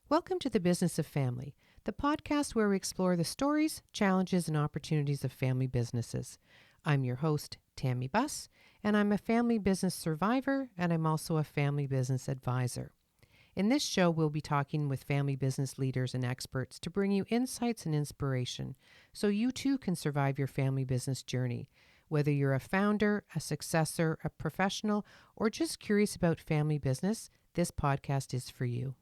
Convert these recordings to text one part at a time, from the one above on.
Welcome to the Business of Family, the podcast where we explore the stories, challenges, and opportunities of family businesses. I'm your host, Tammy Buss, and I'm a family business survivor, and I'm also a family business advisor. In this show, we'll be talking with family business leaders and experts to bring you insights and inspiration so you too can survive your family business journey. Whether you're a founder, a successor, a professional, or just curious about family business, this podcast is for you.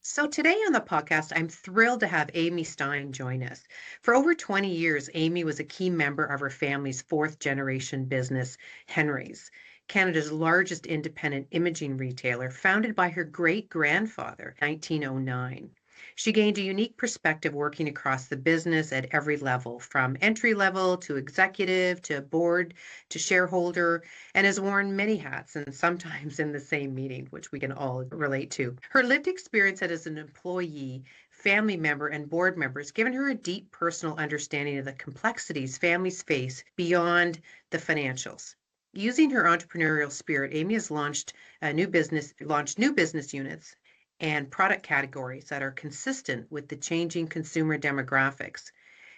So today on the podcast, I'm thrilled to have Amy Stein join us. For over 20 years, Amy was a key member of her family's fourth generation business, Henry's, Canada's largest independent imaging retailer, founded by her great-grandfather in 1909. She gained a unique perspective working across the business at every level, from entry level to executive to board to shareholder, and has worn many hats and sometimes in the same meeting, which we can all relate to. Her lived experience as an employee, family member, and board member has given her a deep personal understanding of the complexities families face beyond the financials. Using her entrepreneurial spirit, Amy has launched new business units and product categories that are consistent with the changing consumer demographics.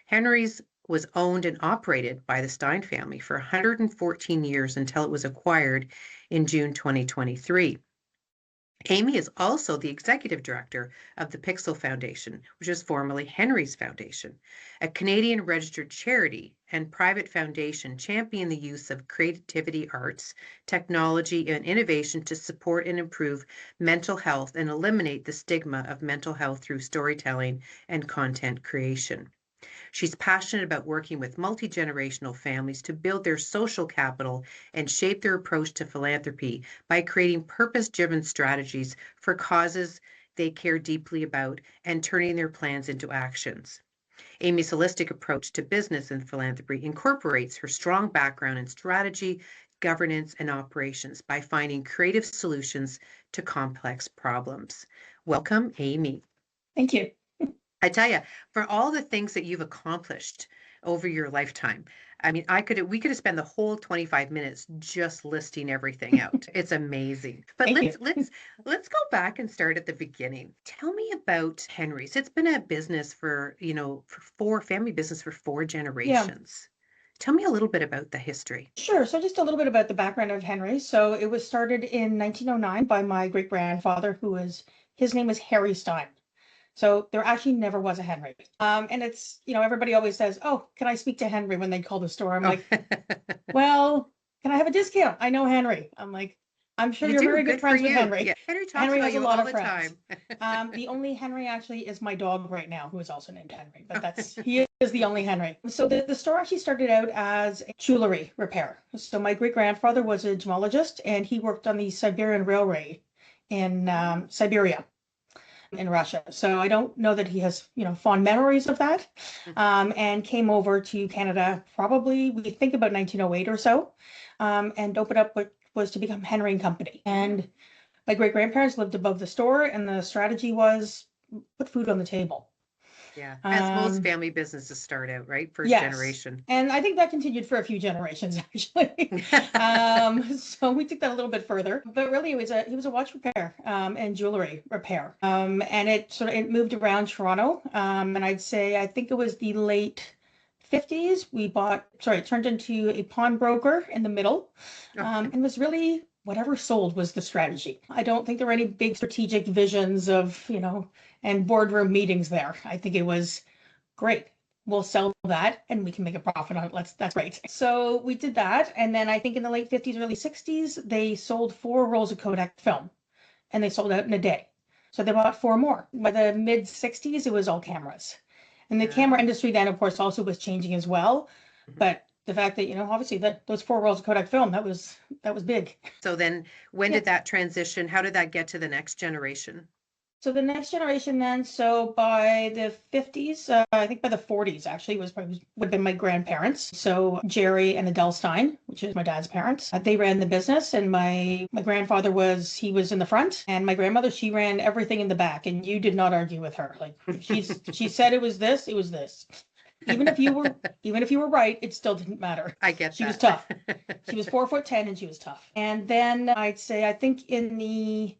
Henry's was owned and operated by the Stein family for 114 years until it was acquired in June 2023. Amy is also the executive director of the Pixel Foundation, which is formerly Henry's Foundation, a Canadian registered charity and private foundation championing the use of creativity arts, technology, and innovation to support and improve mental health and eliminate the stigma of mental health through storytelling and content creation. She's passionate about working with multi-generational families to build their social capital and shape their approach to philanthropy by creating purpose-driven strategies for causes they care deeply about and turning their plans into actions. Amy's holistic approach to business and philanthropy incorporates her strong background in strategy, governance, and operations by finding creative solutions to complex problems. Welcome, Amy. Thank you. I tell you, for all the things that you've accomplished over your lifetime, I mean, we could have spent the whole 25 minutes just listing everything out. It's amazing. But let's go back and start at the beginning. Tell me about Henry's. It's been a business for family business for four generations. Tell me a little bit about the history. Sure. So just a little bit about the background of Henry. So it was started in 1909 by my great-grandfather, his name is Harry Stein. So there actually never was a Henry. And it's, everybody always says, "Oh, can I speak to Henry?" when they call the store. I'm like, "Well, can I have a discount? I know Henry." I'm like, "I'm sure you're very good friends with Henry." Yeah. Henry has a lot of friends. The only Henry actually is my dog right now, who is also named Henry, but he is the only Henry. So the store actually started out as a jewelry repair. So my great-grandfather was a gemologist, and he worked on the Siberian Railway in Siberia, in Russia. So I don't know that he has, fond memories of that, and came over to Canada probably, we think about 1908 or so, and opened up what was to become Henry and Company. And my great-grandparents lived above the store, and the strategy was put food on the table. Yeah, as most family businesses start out, right? First generation. And I think that continued for a few generations, actually. So we took that a little bit further, but really he was a watch repair and jewelry repair. And it moved around Toronto. And I think it was the late 50s. It turned into a pawnbroker in the middle, and was really whatever sold was the strategy. I don't think there were any big strategic visions of, and boardroom meetings there. I think it was great. We'll sell that and we can make a profit on it. That's great. So we did that. And then I think in the late 50s, early 60s, they sold 4 rolls of Kodak film and they sold out in a day. So they bought 4 more. By the mid 60s, it was all cameras. And the camera industry then, of course, also was changing as well. But the fact that, obviously those 4 rolls of Kodak film, that was big. So then when did that transition? How did that get to the next generation? So the next generation then, so by the 50s, I think by the 40s actually, would have been my grandparents. So Jerry and Adele Stein, which is my dad's parents, they ran the business, and my grandfather was in the front, and my grandmother, she ran everything in the back, and you did not argue with her. Like she said it was this, it was this. Even if you were right, it still didn't matter. I get she was tough. She was 4'10" and she was tough. And then I think in the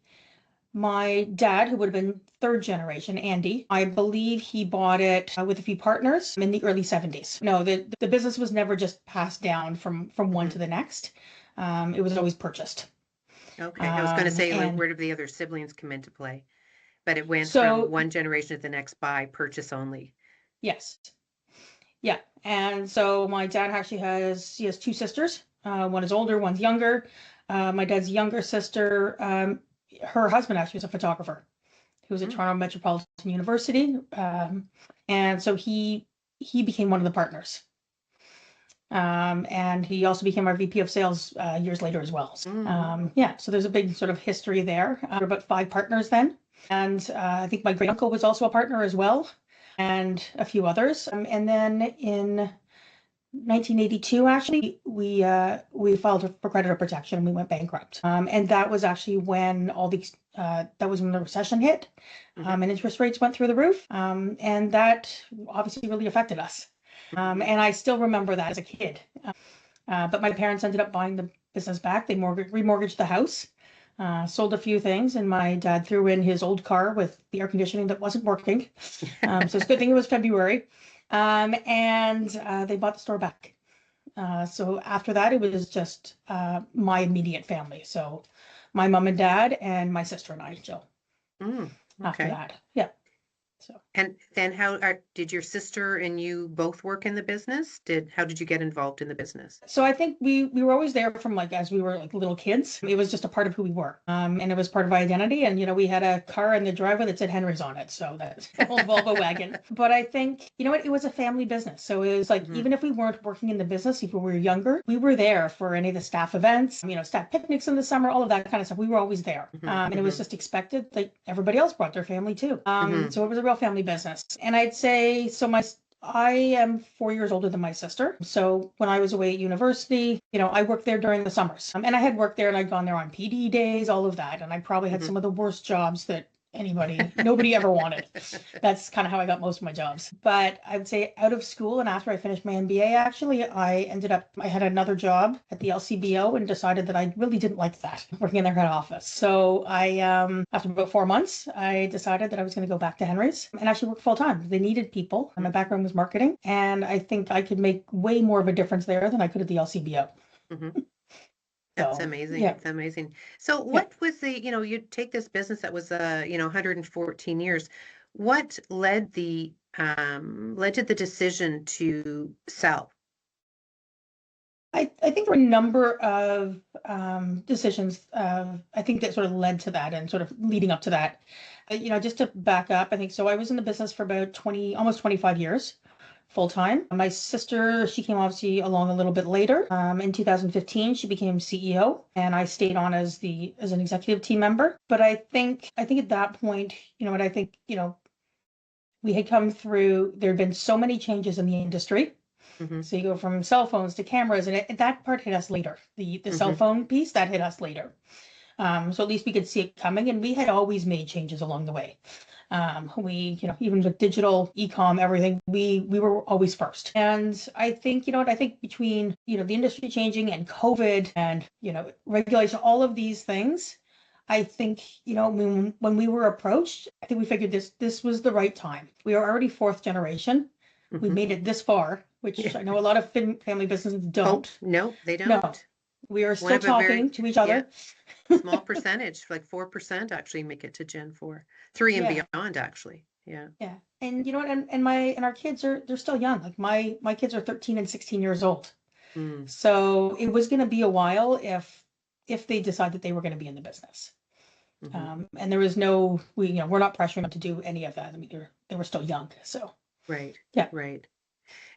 My dad, who would have been third generation, Andy, I believe he bought it with a few partners in the early 70s. No, the business was never just passed down from one to the next. It was always purchased. Okay. I was going to say, like, And where did the other siblings come into play? But it went from so, one generation to the next by purchase only. yes, yeah. And so my dad actually he has two sisters. One is older, one's younger. My dad's younger sister, her husband actually was a photographer. He was at Toronto Metropolitan University. And so he became one of the partners. And he also became our VP of sales years later as well. Yeah, so there's a big sort of history there. There were about 5 partners then. And I think my great uncle was also a partner as well, and a few others. And then in 1982, actually, we filed for creditor protection and we went bankrupt. And that was actually when that was when the recession hit, and interest rates went through the roof. And that obviously really affected us. And I still remember that as a kid. But my parents ended up buying the business back. They remortgaged the house, sold a few things, and my dad threw in his old car with the air conditioning that wasn't working. So it's a good thing it was February. And they bought the store back. So after that, it was just my immediate family. So my mom and dad and my sister and I, Jill. After Okay. that, yeah. So And then did your sister and you both work in the business? How did you get involved in the business? So I think we were always there from like as we were like little kids. It was just a part of who we were, and it was part of our identity. And we had a car in the driveway that said Henry's on it, so that's an old Volvo wagon. But I think it was a family business, so it was like even if we weren't working in the business, if we were younger, we were there for any of the staff events, staff picnics in the summer, all of that kind of stuff. We were always there, and it was just expected that everybody else brought their family too. So it was a real family business. And I'd say I am 4 years older than my sister. So when I was away at university, I worked there during the summers. And I had worked there and I'd gone there on PD days, all of that. And I probably had some of the worst jobs that nobody ever wanted. That's kind of how I got most of my jobs. But I would say out of school and after I finished my MBA, actually, I had another job at the LCBO and decided that I really didn't like that, working in their head office. So after about 4 months, I decided that I was going to go back to Henry's and actually work full time. They needed people. And my background was marketing. And I think I could make way more of a difference there than I could at the LCBO. That's amazing. Yeah. It's amazing. So what was you take this business that was 114 years. What led to the decision to sell? I think there were a number of decisions, I think that sort of led to that and sort of leading up to that. Just to back up, I think so I was in the business for about almost 25 years. Full time. My sister, she came obviously along a little bit later. In 2015, she became CEO, and I stayed on as an executive team member. But I think at that point, we had come through. There had been so many changes in the industry. So you go from cell phones to cameras, and that part hit us later. The cell phone piece that hit us later. So at least we could see it coming, and we had always made changes along the way. Even with digital, e-com, everything, we were always first. And I think, between, the industry changing and COVID and, regulation, all of these things, I think, when we were approached, I think we figured this was the right time. We are already 4th generation. We made it this far, which I know a lot of family businesses don't. Oh, no, they don't. No, we are still talking to each other. Small percentage, like 4% actually make it to Gen 4, 3 and beyond, actually. Yeah. Yeah. And and our kids they're still young. Like my kids are 13 and 16 years old. So it was going to be a while if they decide that they were going to be in the business. And there was we're not pressuring them to do any of that. I mean, they were still young. So. Right. Yeah. Right.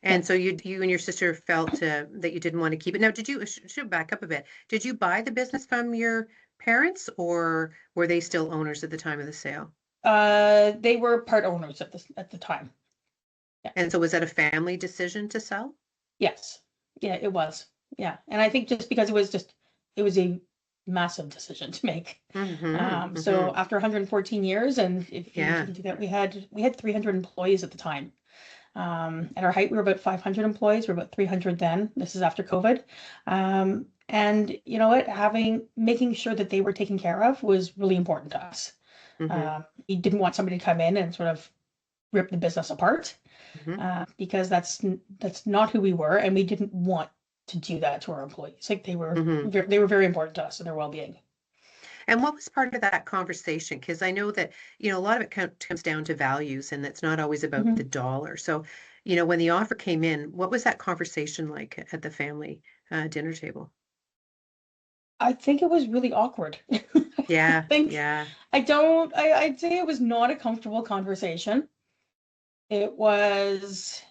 And so you and your sister felt that you didn't want to keep it. Now, should back up a bit. Did you buy the business from your parents, or were they still owners at the time of the sale? They were part owners at the time. Yeah. And so was that a family decision to sell? Yes. Yeah, it was. Yeah. And I think just because it was a massive decision to make. So after 114 years, and if you do that, we had 300 employees at the time. At our height, we were about 500 employees. We were about 300 then. This is after COVID. And you know what? Making sure that they were taken care of was really important to us. Mm-hmm. He didn't want somebody to come in and sort of rip the business apart, Mm-hmm. because that's not who we were, and we didn't want to do that to our employees. Like Mm-hmm. they were very important to us and their well-being. And what was part of that conversation? Because I know that, a lot of it comes down to values and it's not always about the Mhm. dollar. So, when the offer came in, what was that conversation like at the family dinner table? I think it was really awkward. I Yeah, think yeah. I'd say it was not a comfortable conversation. It was,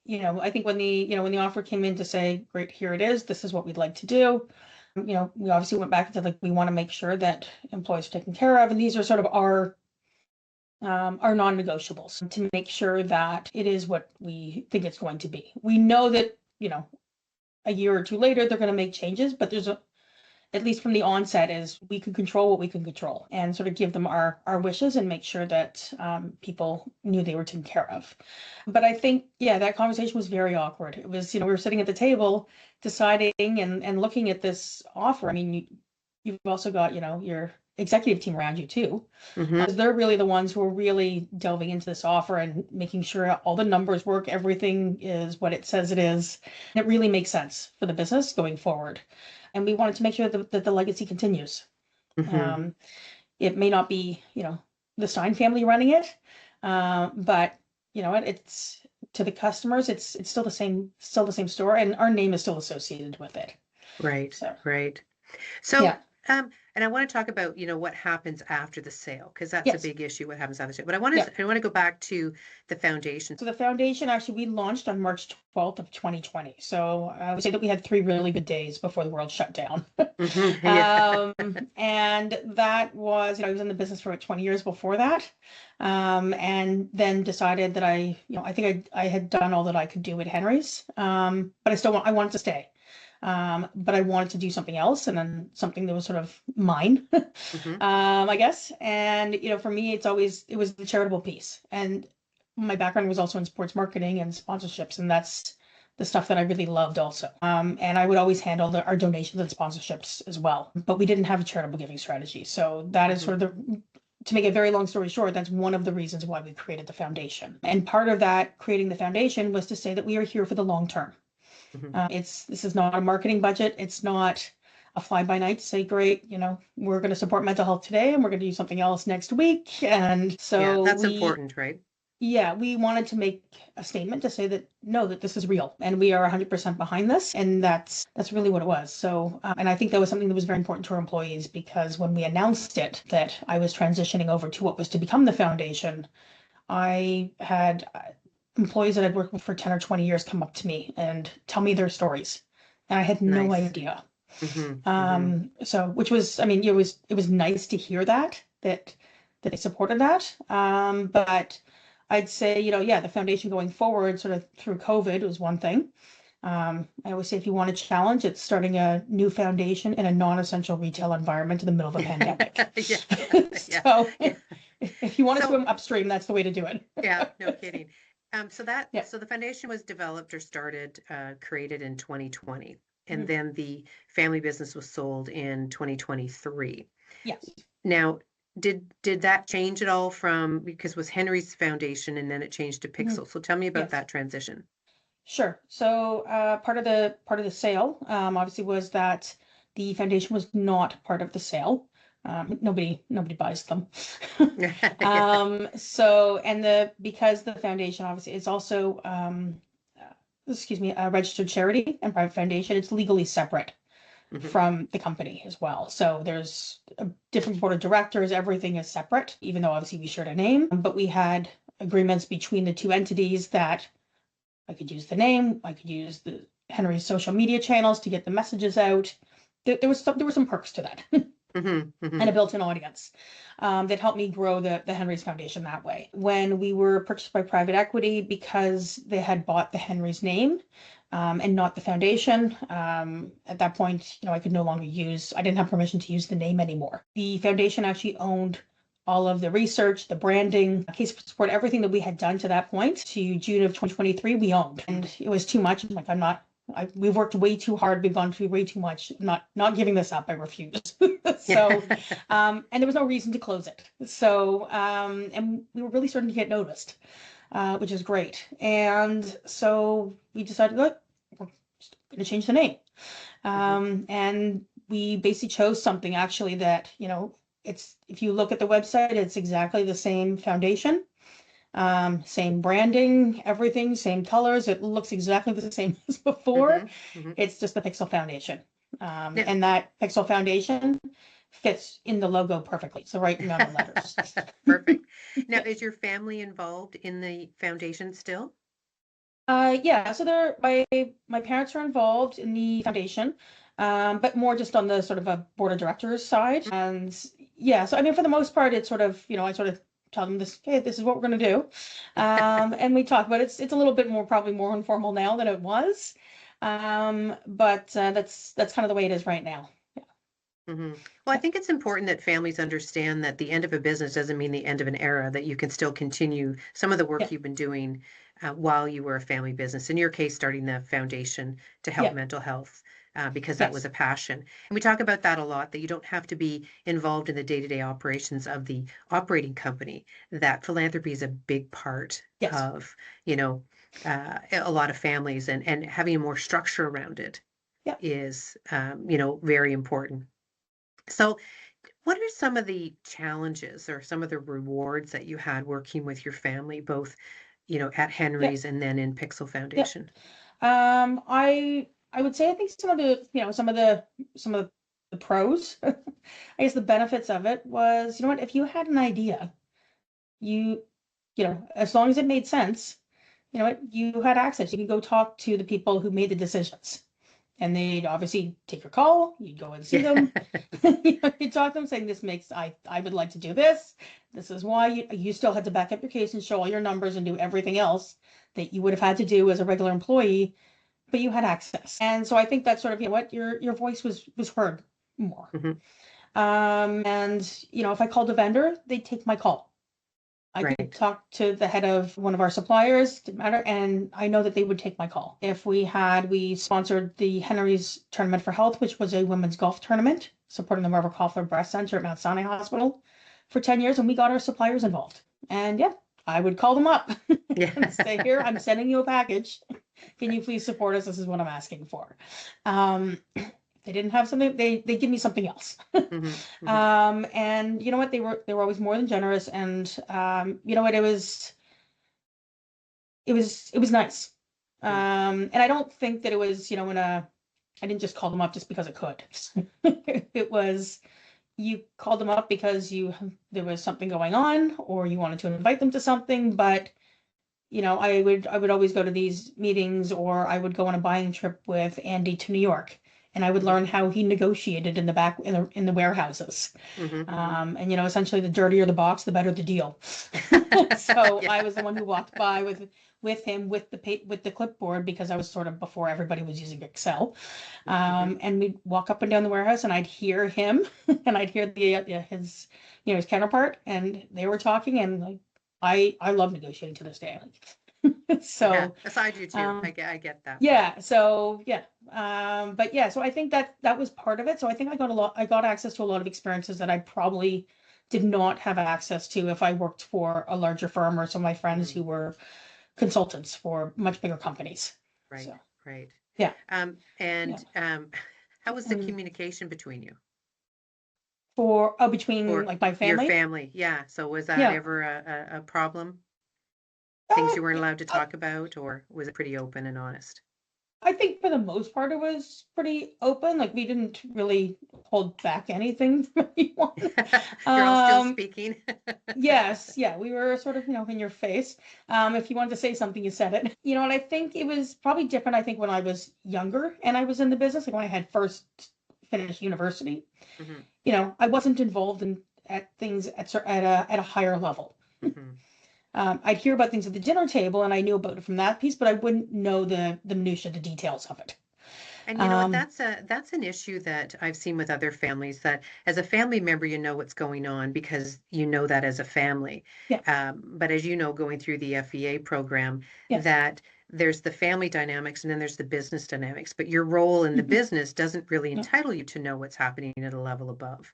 I think when the offer came in to say, great, here it is, this is what we'd like to do. We obviously went back and said, like, we want to make sure that employees are taken care of, and these are sort of our non-negotiables to make sure that it is what we think it's going to be. We know that, a year or two later, they're going to make changes, but at least from the onset, is we can control what we can control and sort of give them our wishes and make sure that people knew they were taken care of. But I think, yeah, that conversation was very awkward. It was, we were sitting at the table deciding and looking at this offer. I mean, you've also got, your executive team around you too. Mm-hmm. They're really the ones who are really delving into this offer and making sure all the numbers work, everything is what it says it is. And it really makes sense for the business going forward. And we wanted to make sure that the legacy continues. Mm-hmm. It may not be, the Stein family running it, but it's to the customers, it's still the same store, and our name is still associated with it. Right, So right. So, yeah, and I want to talk about, what happens after the sale, because that's a yes, big issue, what happens after the sale. But yeah. I want to go back to the foundation. So the foundation, actually, we launched on March 12th of 2020. So I would say that we had 3 really good days before the world shut down. Mm-hmm. Yeah. And that was, I was in the business for about 20 years before that. And then decided that I think I had done all that I could do at Henry's. But I wanted to stay. But I wanted to do something else, and then something that was sort of mine, Mm-hmm. I guess. And, for me, it was the charitable piece. And my background was also in sports marketing and sponsorships, and that's the stuff that I really loved also. And I would always handle our donations and sponsorships as well. But we didn't have a charitable giving strategy. So that is sort of to make a very long story short, that's one of the reasons why we created the foundation. And part of that, creating the foundation, was to say that we are here for the long term. Mm-hmm. This is not a marketing budget. It's not a fly by night to say, great, we're going to support mental health today and we're going to do something else next week. And so Yeah, that's important, right? yeah, we wanted to make a statement to say that no, that this is real and we are 100% behind this. And that's really what it was. So, and I think that was something that was very important to our employees, because when we announced it, that I was transitioning over to what was to become the foundation, I had employees that I'd worked with for 10 or 20 years come up to me and tell me their stories. And I had no Nice. idea. Mm-hmm. Mm-hmm. So, which was, I mean, it was nice to hear that they supported that. But I'd say, yeah, the foundation going forward, sort of through COVID, was one thing. I always say, if you want a challenge, it's starting a new foundation in a non-essential retail environment in the middle of a pandemic. Yeah, yeah, So yeah. if you want to So, swim upstream, that's the way to do it. yeah, no kidding. Yeah. So the foundation was developed or started, created in 2020, and Mhm. then the family business was sold in 2023. Yes. Now, did that change at all because it was Henry's foundation and then it changed to Mhm. Pixel? So tell me about Yes. that transition. Sure. So part of the sale, obviously, was that the foundation was not part of the sale. Nobody buys them. Yeah. So because the foundation obviously is also a registered charity and private foundation, it's legally separate Mhm. from the company as well. So there's a different board of directors. Everything is separate, even though obviously we shared a name. But we had agreements between the two entities that I could use the name, I could use the Henry's social media channels to get the messages out. There were some perks to that. Mhm. And a Mhm. built-in audience that helped me grow the Henry's Foundation that way. When we were purchased by private equity, because they had bought the Henry's name and not the foundation, at that point, I could no longer I didn't have permission to use the name anymore. The foundation actually owned all of the research, the branding, case support, everything that we had done to that point to June of 2023, we owned. And it was too much. I'm like, I'm not we've worked way too hard. We've gone through way too much. Not giving this up. I refuse. So, and there was no reason to close it. So, and we were really starting to get noticed, which is great. And so we decided, look, we're just going to change the name. And we basically chose something actually that, it's, if you look at the website, it's exactly the same foundation. Same branding, everything, same colors. It looks exactly the same as before. It's just the Pixel Foundation. And that Pixel Foundation fits in the logo perfectly. It's the right amount of letters. Perfect. Now, is your family involved in the foundation still? Yeah, so my parents are involved in the foundation, but more just on the sort of a board of directors side. And yeah, so I mean, for the most part, it's sort of, I sort of tell them this, hey, this is what we're going to do. And we talk about it's a little bit more, probably more informal now than it was. But that's kind of the way it is right now. Well, I think it's important that families understand that the end of a business doesn't mean the end of an era, that you can still continue some of the work you've been doing while you were a family business. In your case, starting the foundation to help mental health. Because that was a passion. And we talk about that a lot, that you don't have to be involved in the day-to-day operations of the operating company, that philanthropy is a big part of, a lot of families, and having more structure around it is, very important. So what are some of the challenges or some of the rewards that you had working with your family, both, at Henry's and then in Pixel Foundation? I would say I think some of the pros, I guess the benefits of it was, if you had an idea, as long as it made sense, you had access. You could go talk to the people who made the decisions. And they'd obviously take your call. You'd go and see them. You'd talk to them saying, I would like to do this. This is why. You still had to back up your case and show all your numbers and do everything else that you would have had to do as a regular employee, but you had access. And so I think that sort of, your voice was heard more. And, if I called a vendor, they'd take my call. I could talk to the head of one of our suppliers, didn't matter, and I know that they would take my call. If we sponsored the Henry's Tournament for Health, which was a women's golf tournament, supporting the Margaret Koffler Breast Center at Mount Sinai Hospital for 10 years, and we got our suppliers involved. And I would call them up and say, here, I'm sending you a package. Can you please support us? This is what I'm asking for. They didn't have something, they give me something else. And you know what, they were always more than generous. And you know what, it was nice. And I don't think that it was, I didn't just call them up just because I could. It was, you called them up because there was something going on, or you wanted to invite them to something. But I would always go to these meetings, or I would go on a buying trip with Andy to New York, and I would learn how he negotiated in the back in the warehouses. And essentially, the dirtier the box, the better the deal. So I was the one who walked by with him with the clipboard, because I was sort of before everybody was using Excel. And we'd walk up and down the warehouse, and I'd hear him, and I'd hear his counterpart, and they were talking, and I love negotiating to this day. So aside you too, I get that. So so I think that was part of it. So I think I got access to a lot of experiences that I probably did not have access to if I worked for a larger firm, or some of my friends who were consultants for much bigger companies. Right. How was the communication between you? Between like my family? Your family, so was that ever a problem? Things you weren't allowed to talk about, or was it pretty open and honest? I think for the most part it was pretty open. Like, we didn't really hold back anything from anyone. You're all still speaking. Yes, we were sort of, in your face. If you wanted to say something, you said it. And I think it was probably different, I think, when I was younger and I was in the business, like when I had first finished university. I wasn't involved at things at a higher level. I'd hear about things at the dinner table, and I knew about it from that piece, but I wouldn't know the minutiae, the details of it. And that's an issue that I've seen with other families, that as a family member, you know what's going on because you know that as a family. But as you know, going through the FEA program, that there's the family dynamics and then there's the business dynamics, but your role in the Mhm. business doesn't really Yeah. entitle you to know what's happening at a level above,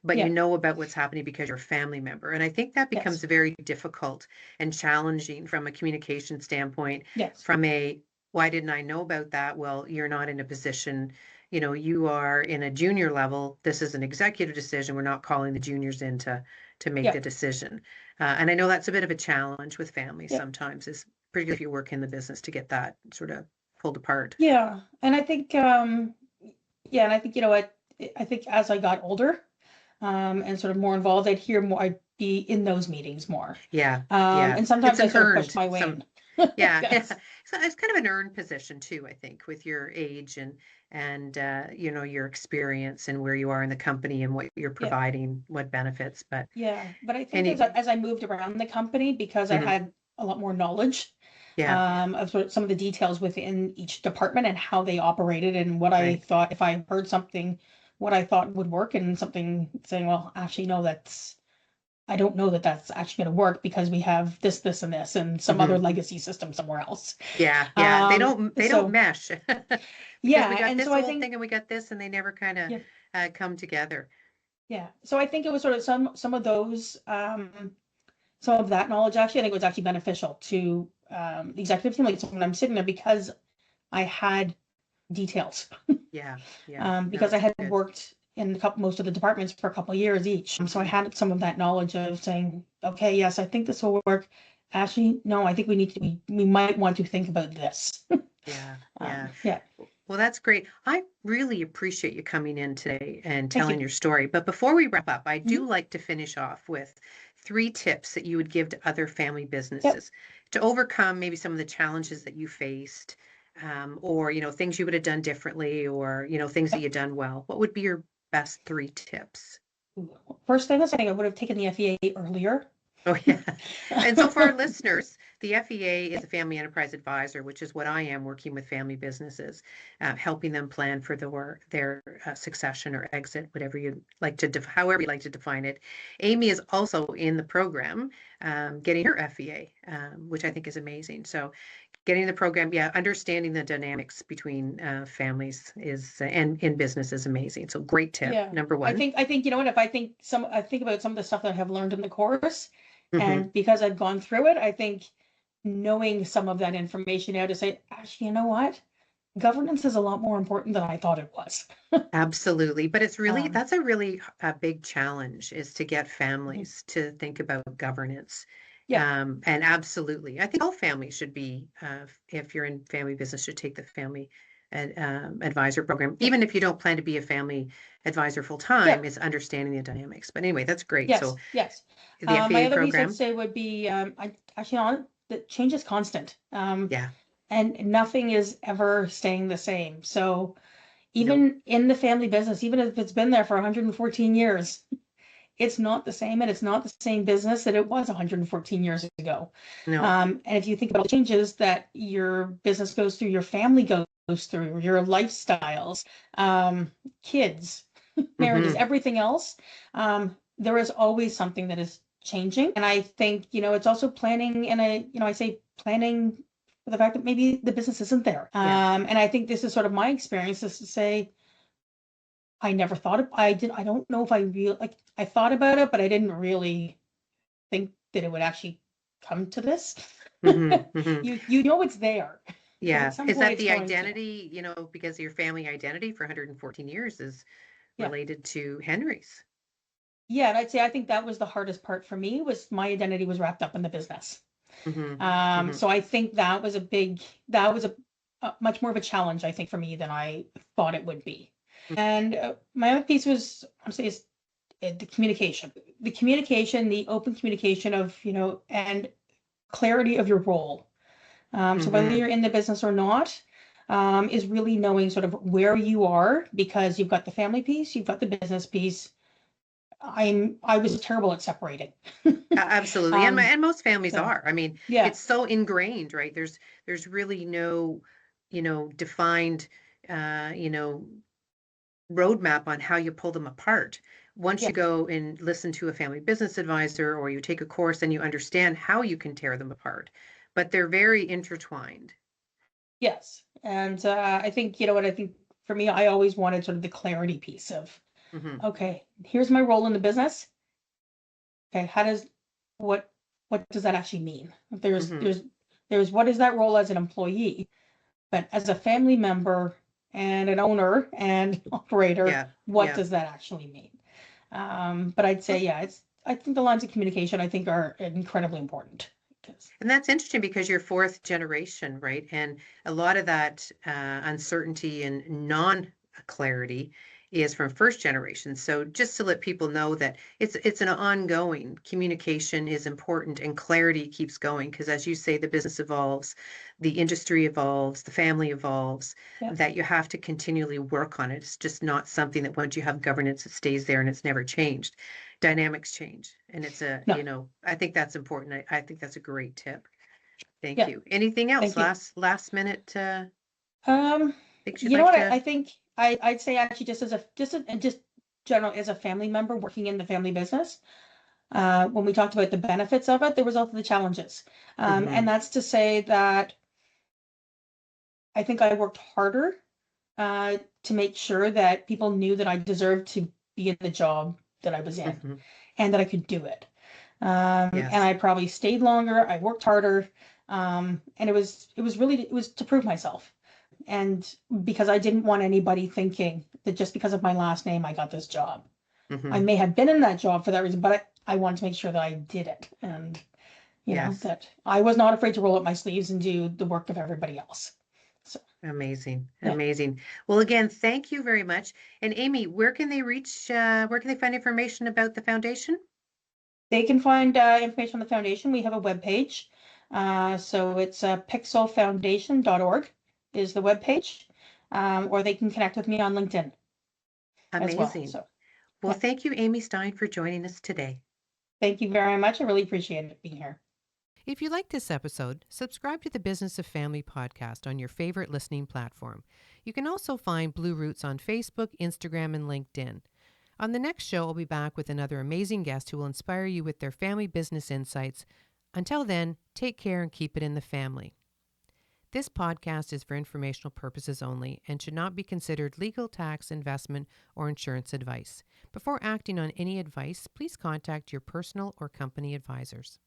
but you Yeah. know about what's happening because you're a family member. And I think that becomes Yes. very difficult and challenging from a communication standpoint, Yes. from a, why didn't I know about that? Well, you're not in a position, you are in a junior level. This is an executive decision. We're not calling the juniors in to make Yeah. the decision. And I know that's a bit of a challenge with families Yeah. sometimes, is particularly if you work in the business, to get that sort of pulled apart. Yeah. And I think, yeah, and I think, you know what, I think as I got older, and sort of more involved, I'd hear more, I'd be in those meetings more. Yeah, yeah. And It's sometimes I an sort of pushed earned my way some in. yeah, yeah. Yes. So it's kind of an earned position too, I think, with your age and your experience and where you are in the company and what you're Yeah. providing, what benefits. But Yeah. But I think any as I moved around the company, because I mhm, had a lot more knowledge, yeah, of sort of some of the details within each department and how they operated and what I right. thought, if I heard something, what I thought would work, and something saying, well, actually, no, I don't know that that's actually going to work because we have this, this, and this, and some other Hmm. legacy system somewhere else. Yeah, yeah. They don't So mesh because we yeah, got and so this I old think, thing and we got this and they never kind of yeah, come together. yeah. So I think it was sort of some of those, some of that knowledge actually, I think was actually beneficial to the executive team. Like, so when I'm sitting there, because I had details, Yeah, yeah. No, because I it's had good. worked in most of the departments for a couple of years each. So I had some of that knowledge of saying, okay, yes, I think this will work. Actually, no, I think we might want to think about this. Yeah, yeah. Yeah, Well, that's great. I really appreciate you coming in today and thank telling you. your story. But before we wrap up, I do Mhm. like to finish off with 3 tips that you would give to other family Yep. businesses to overcome maybe some of the challenges that you faced, or, things you would have done differently, or, things that Yep. you've done well. What would be your best 3 tips? First thing is, I think I would have taken the FEA earlier. Oh, yeah. And so for our listeners, the FEA is a Family Enterprise Advisor, which is what I am, working with family businesses, helping them plan for their succession or exit, whatever you like to, however you like to define it. Amy is also in the program, getting her FEA, which I think is amazing. So getting the program, yeah, understanding the dynamics between families and in business is amazing. So great tip, Yeah. number one. I think, you know what, if I think about some of the stuff that I have learned in the course, Hmm. and because I've gone through it, I think knowing some of that information now to say, actually, you know what? Governance is a lot more important than I thought it was. Absolutely. But Um, that's a really big challenge, is to get mhm. families to think about governance. Yeah. And absolutely, I think all families should be, if you're in family business, should take the family advisor program. Yeah. Even if you don't plan to be a family advisor full Yeah. time, it's understanding the dynamics. But anyway, that's great. Yes. So Yes. the My FAA other piece I'd program, say would be, I actually on the change is constant. yeah, And nothing is ever staying the same. So no, even in the family business, even if it's been there for 114 years, it's not the same, and it's not the same business that it was 114 years ago. no. And if you think about the changes that your business goes through, your family goes through, your lifestyles, kids, marriages, Hmm. everything else, there is always something that is changing. And I think, it's also planning, and I say planning for the fact that maybe the business isn't there. Yeah. And I think this is sort of my experience, is to say, I never thought of, I don't know if I really, like, I thought about it, but I didn't really think that it would actually come to this. Hmm. Hmm. You know it's there. And at Yeah. some Is point that it's the going to. identity, because your family identity for 114 years is Yeah. related to Henry's? Yeah. And I'd say I think that was the hardest part for me, was my identity was wrapped up in the business. Hmm. Hmm. So I think that was a much more of a challenge, I think, for me than I thought it would be. And my other piece was, I'm saying, is the communication, the open communication of, and clarity of your role. So whether Hmm. you're in the business or not, is really knowing sort of where you are, because you've got the family piece, you've got the business piece. I was terrible at separating. Absolutely. And Um, most families so are. I mean, yeah, it's so ingrained, right? There's really no, defined, uh, you know, roadmap on how you pull them apart. Once you yeah, go and listen to a family business advisor, or you take a course and you understand how you can tear them apart, but they're very intertwined. Yes. And I think, you know what, I think for me, I always wanted sort of the clarity piece of, Hmm. okay, here's my role in the business. Okay, what what does that actually mean? Hmm. There's what is that role as an employee, but as a family member and an owner and operator, Yeah, what yeah. does that actually mean? But I'd say, Well, yeah, I think the lines of communication I think are incredibly important. 'Cause- and that's interesting because you're fourth generation, right? And a lot of that uncertainty and non-clarity is from first generation. So just to let people know that it's an ongoing communication is important and clarity keeps going because as you say, the business evolves, the industry evolves, the family evolves, yeah, that you have to continually work on it. It's just not something that once you have governance, it stays there and it's never changed. Dynamics change. And it's no, I think that's important. I think that's a great tip. Thank yeah, you. Anything else? thank you. Last minute Um, things you'd you know like what? to? I think I'd say actually just general as a family member working in the family business. When we talked about the benefits of it, there was also the challenges. Hmm. And that's to say that I think I worked harder to make sure that people knew that I deserved to be in the job that I was in Hmm. and that I could do it. And Yes. I probably stayed longer. I worked harder. And it was to prove myself. And because I didn't want anybody thinking that just because of my last name, I got this job. I Hmm. may have been in that job for that reason, but I wanted to make sure that I did it. And, you know, Yes. that I was not afraid to roll up my sleeves and do the work of everybody else. So, Amazing. yeah, Amazing. Well, again, thank you very much. And Amy, where can they find information about the foundation? they can find information on the foundation. We have a webpage. So it's pixelfoundation.org is the webpage. Or they can connect with me on LinkedIn as well. Amazing. So, Well, yeah, thank you, Amy Stein, for joining us today. thank you very much. I really appreciate it being here. If you like this episode, subscribe to the Business of Family podcast on your favorite listening platform. You can also find Blue Roots on Facebook, Instagram, and LinkedIn. On the next show, I'll be back with another amazing guest who will inspire you with their family business insights. Until then, take care and keep it in the family. This podcast is for informational purposes only and should not be considered legal, tax, investment, or insurance advice. Before acting on any advice, please contact your personal or company advisors.